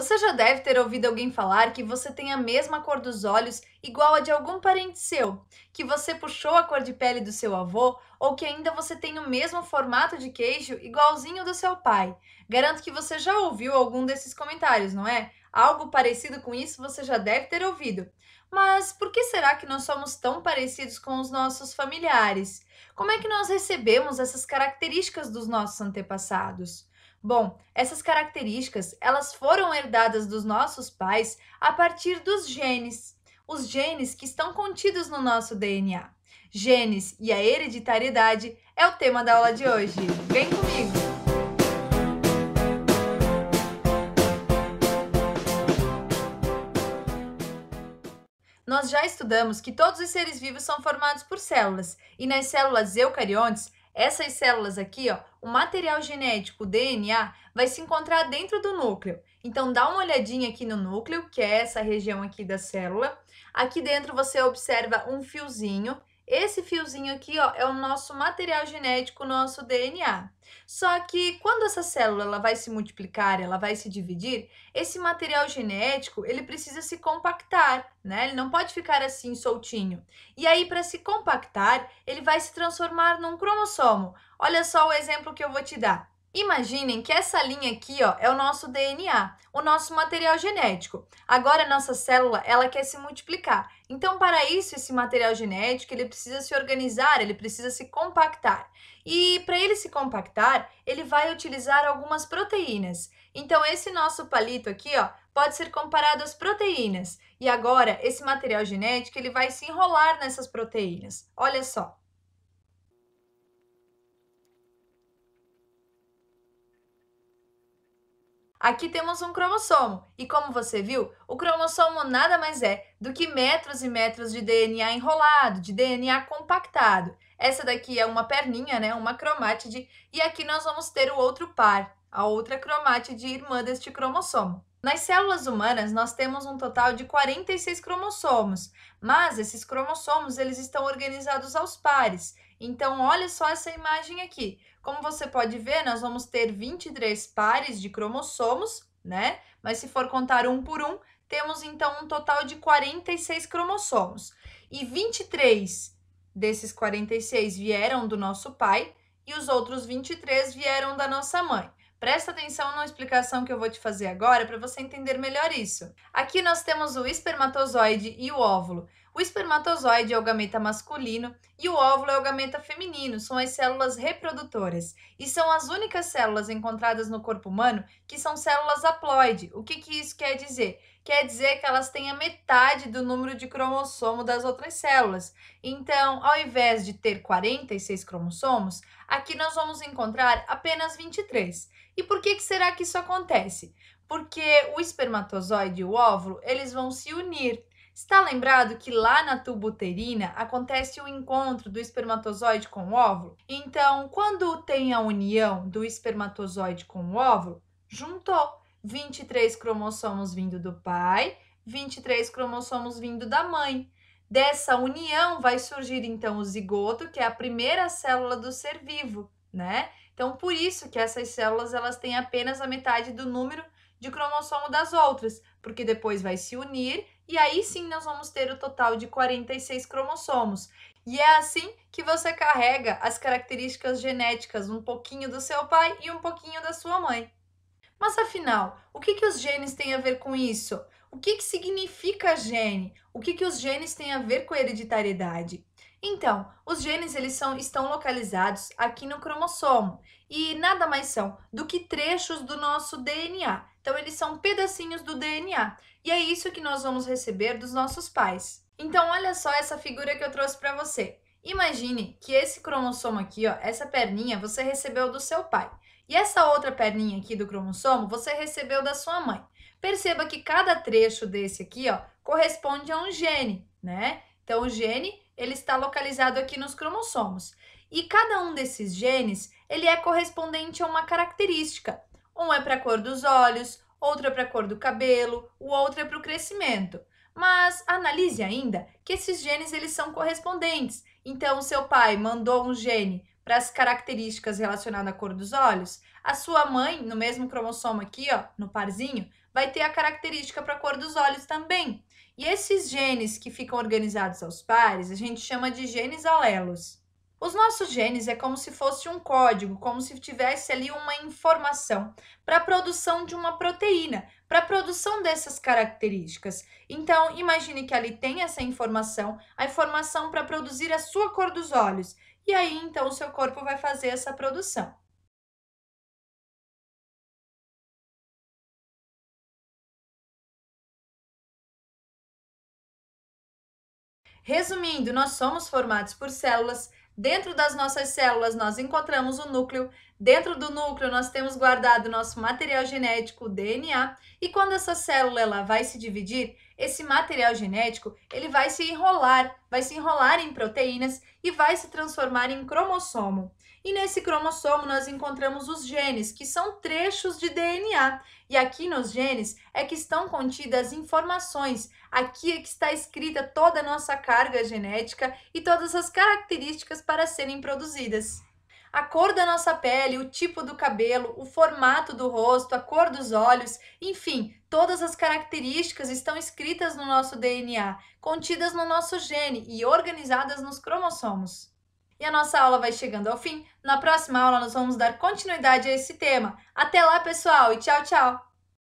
Você já deve ter ouvido alguém falar que você tem a mesma cor dos olhos igual a de algum parente seu, que você puxou a cor de pele do seu avô ou que ainda você tem o mesmo formato de queijo igualzinho do seu pai. Garanto que você já ouviu algum desses comentários, não é? Algo parecido com isso você já deve ter ouvido. Mas por que será que nós somos tão parecidos com os nossos familiares? Como é que nós recebemos essas características dos nossos antepassados? Bom, essas características, elas foram herdadas dos nossos pais a partir dos genes. Os genes que estão contidos no nosso DNA. Genes e a hereditariedade é o tema da aula de hoje. Vem comigo! Nós já estudamos que todos os seres vivos são formados por células, e nas células eucariontes, essas células aqui, ó, o material genético, o DNA, vai se encontrar dentro do núcleo. Então, dá uma olhadinha aqui no núcleo, que é essa região aqui da célula. Aqui dentro você observa um fiozinho. Esse fiozinho aqui, ó, é o nosso material genético, o nosso DNA. Só que quando essa célula ela vai se multiplicar, ela vai se dividir, esse material genético, ele precisa se compactar, né? Ele não pode ficar assim soltinho. E aí, para se compactar, ele vai se transformar num cromossomo. Olha só o exemplo que eu vou te dar. Imaginem que essa linha aqui, ó, é o nosso DNA, o nosso material genético. Agora, a nossa célula, ela quer se multiplicar. Então, para isso, esse material genético, ele precisa se organizar, ele precisa se compactar. E para ele se compactar, ele vai utilizar algumas proteínas. Então, esse nosso palito aqui, ó, pode ser comparado às proteínas. E agora, esse material genético, ele vai se enrolar nessas proteínas. Olha só. Aqui temos um cromossomo, e como você viu, o cromossomo nada mais é do que metros e metros de DNA enrolado, de DNA compactado. Essa daqui é uma perninha, né, uma cromátide, e aqui nós vamos ter o outro par, a outra cromátide irmã deste cromossomo. Nas células humanas, nós temos um total de 46 cromossomos, mas esses cromossomos eles estão organizados aos pares. Então, olha só essa imagem aqui. Como você pode ver, nós vamos ter 23 pares de cromossomos, né? Mas se for contar um por um, temos então um total de 46 cromossomos. E 23 desses 46 vieram do nosso pai e os outros 23 vieram da nossa mãe. Presta atenção na explicação que eu vou te fazer agora para você entender melhor isso. Aqui nós temos o espermatozoide e o óvulo. O espermatozoide é o gameta masculino e o óvulo é o gameta feminino, são as células reprodutoras. E são as únicas células encontradas no corpo humano que são células haploide. O que isso quer dizer? Quer dizer que elas têm a metade do número de cromossomo das outras células. Então, ao invés de ter 46 cromossomos, aqui nós vamos encontrar apenas 23. E por que será que isso acontece? Porque o espermatozoide e o óvulo, eles vão se unir. Está lembrado que lá na tuba uterina acontece o encontro do espermatozoide com o óvulo? Então, quando tem a união do espermatozoide com o óvulo, juntou 23 cromossomos vindo do pai, 23 cromossomos vindo da mãe. Dessa união vai surgir então o zigoto, que é a primeira célula do ser vivo, né? Então, por isso que essas células elas têm apenas a metade do número de cromossomo das outras, porque depois vai se unir e aí sim nós vamos ter o total de 46 cromossomos. E é assim que você carrega as características genéticas, um pouquinho do seu pai e um pouquinho da sua mãe. Mas afinal, o que os genes têm a ver com isso? O que significa gene? O que os genes têm a ver com a hereditariedade? Então, os genes estão localizados aqui no cromossomo e nada mais são do que trechos do nosso DNA. Então, eles são pedacinhos do DNA e é isso que nós vamos receber dos nossos pais. Então, olha só essa figura que eu trouxe para você. Imagine que esse cromossomo aqui, ó, essa perninha, você recebeu do seu pai. E essa outra perninha aqui do cromossomo, você recebeu da sua mãe. Perceba que cada trecho desse aqui, ó, corresponde a um gene, né? Então, o gene, ele está localizado aqui nos cromossomos. E cada um desses genes, ele é correspondente a uma característica. Um é para a cor dos olhos, outro é para a cor do cabelo, o outro é para o crescimento. Mas analise ainda que esses genes, eles são correspondentes. Então, o seu pai mandou um gene para as características relacionadas à cor dos olhos, a sua mãe, no mesmo cromossomo aqui, ó, no parzinho, vai ter a característica para a cor dos olhos também. E esses genes que ficam organizados aos pares, a gente chama de genes alelos. Os nossos genes é como se fosse um código, como se tivesse ali uma informação para a produção de uma proteína, para a produção dessas características. Então, imagine que ali tem essa informação, a informação para produzir a sua cor dos olhos. E aí, então, o seu corpo vai fazer essa produção. Resumindo, nós somos formados por células. Dentro das nossas células, nós encontramos o núcleo. Dentro do núcleo, nós temos guardado nosso material genético, o DNA. E quando essa célula ela vai se dividir, esse material genético ele vai se enrolar em proteínas e vai se transformar em cromossomo. E nesse cromossomo nós encontramos os genes, que são trechos de DNA. E aqui nos genes é que estão contidas informações. Aqui é que está escrita toda a nossa carga genética e todas as características para serem produzidas. A cor da nossa pele, o tipo do cabelo, o formato do rosto, a cor dos olhos, enfim, todas as características estão escritas no nosso DNA, contidas no nosso gene e organizadas nos cromossomos. E a nossa aula vai chegando ao fim. Na próxima aula, nós vamos dar continuidade a esse tema. Até lá, pessoal, e tchau, tchau!